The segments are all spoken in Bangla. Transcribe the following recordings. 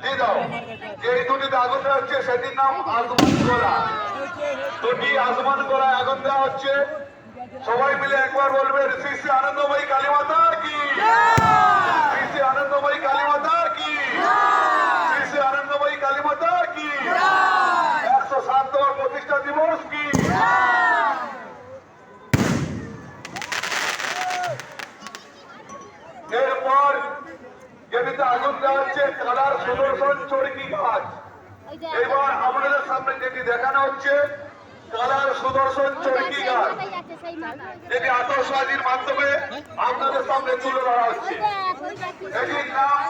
দিয়ে দাও। এই দুটিতে আগুন দেওয়া হচ্ছে সেটির নাম আসমান গোলা। দুটি আসমান গোলায় আগুন দেওয়া হচ্ছে। সবাই মিলে একবার বলবেন শ্রী শ্রী আনন্দময়ী কালী মাতা কি, শ্রী শ্রী আনন্দময়ী কালী মাতা কি, শ্রী শ্রী আনন্দময়ী কালী মাতা কি, 107তম প্রতিষ্ঠা দিবস কি। এরপর যেটিতে আগুন দেওয়া হচ্ছে কালার সুদর্শন চরকি গাছ। এবার আপনাদের সামনে যেটি দেখানো হচ্ছে কালার সুদর্শন চরকি গাছ, যেটি আতশবাজির মাধ্যমে আপনাদের সামনে তুলে ধরা হচ্ছে। এটির নাম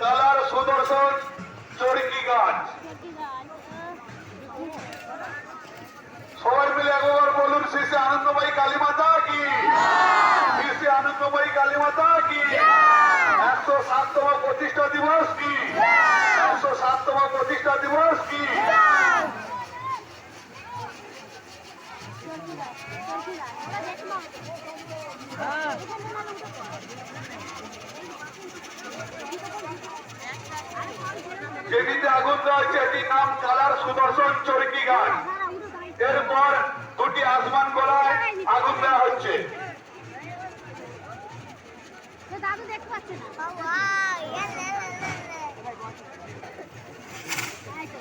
কালার সুদর্শন চরকি গাছ। সবাই মিলে একবার বলুন শ্রী শ্রী আনন্দময়ী কালী মাতা কি, শ্রী শ্রী আনন্দময়ী কালী মাতা কি, 107তম প্রতিষ্ঠা দিবস কি, 107তম প্রতিষ্ঠা দিবস কি। যেটিতে আগুন দেওয়া হচ্ছে এটির নাম কালার সুদর্শন চরকি গাছ। এরপর দুটি আসমান গোলায় আগুন দেওয়া হচ্ছে।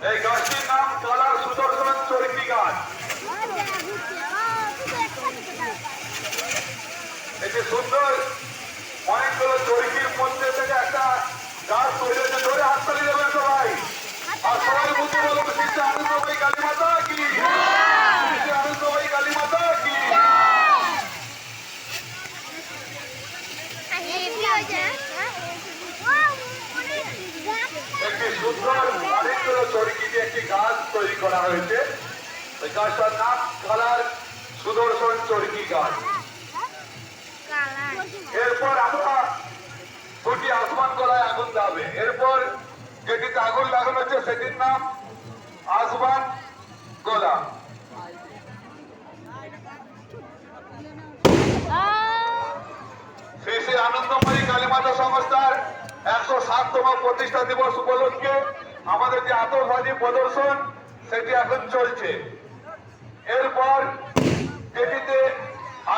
এই গাছটির নাম কালার সুদর্শন চরকি গাছ। এটি সুন্দর অনেকগুলো চরকির মধ্যে থেকে একটা গাছ তৈরি হয়েছে। ধরে হাততালি দেবেন সবাই, আর সবাই বুঝতে বলবো শ্রী শ্রী আনন্দময়ী কালী মাতা কি, শ্রী শ্রী আনন্দময়ী কালী মাতা কি। একটি সুন্দর অনেকগুলো চরকি দিয়ে একটি গাছ তৈরি করা হয়েছে। ওই গাছটার নাম কালার সুদর্শন চরকি গাছ। এরপর আমরা দুটি আসমান গোলায় আগুন দেবে। এরপর যেটিতে আগুন লাগানো হচ্ছে সেটির নাম আসমান গোলা। শ্রী শ্রী আনন্দময়ী কালী মাতা সংস্থার 107তম প্রতিষ্ঠা দিবস উপলক্ষে আমাদের যে আতশবাজি প্রদর্শন সেটি এখন চলছে। এরপর যেটিতে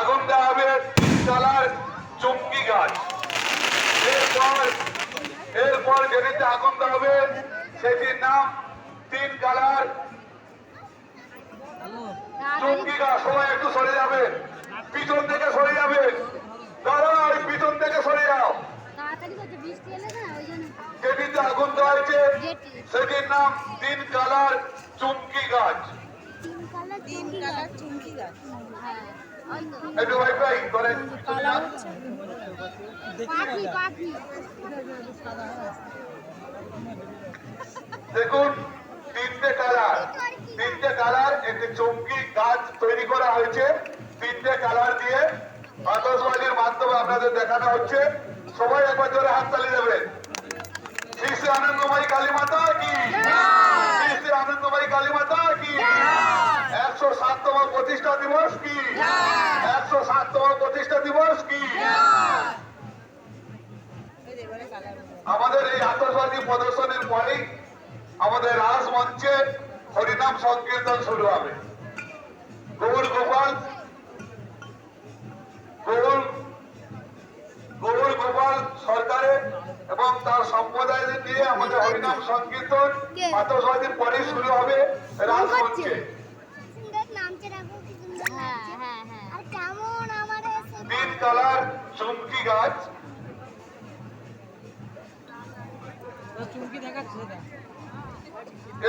আগুন দেওয়া হবে 3 কালার চুমকি গাছ। এরপর যেটিতে আগুন দেওয়া হবে সেটির নাম 3 কালার চুমকি গাছ। সবাই একটু সরে যাবেন, পিছন থেকে সরে যাবেন, দাঁড়া ওই পিছন থেকে সরে যাও। যেটিতে আগুন দেওয়া হয়েছে সেটির নাম 3 কালার চুমকি গাছ। একটু ওয়াইফাই করেন। দেখুন 3টে কালার একটি চুমকি গাছ তৈরি করা হয়েছে। 3টে কালার দিয়ে আতশবাজির মাধ্যমে আপনাদের দেখানো হচ্ছে। সবাই একবার জোরে হাততালি দেবেন। শ্রী শ্রী আনন্দময়ী কালী মাতা কি, শ্রী শ্রী আনন্দময়ী কালী মাতা কি, 107তম প্রতিষ্ঠা দিবস কি, 107তম প্রতিষ্ঠা দিবস কি। আমাদের এই আতশবাজি প্রদর্শনের পরেই আমাদের রাজমঞ্চে হরিনাম সংকীর্তন শুরু হবে। গৌর গোপাল সরকারের এবং তার সম্প্রদায়ের দিয়ে আমাদের হরিনাম সংকীর্তন আতশবাজির পরে শুরু হবে রাজমঞ্চে। 3 কালার চুমকি গাছ।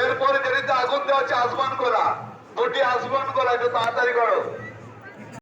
এরপরে যেটিতে আগুন দেওয়া হচ্ছে আসমান গোলা। দুটি আসমান গোলা, একটু তাড়াতাড়ি করো।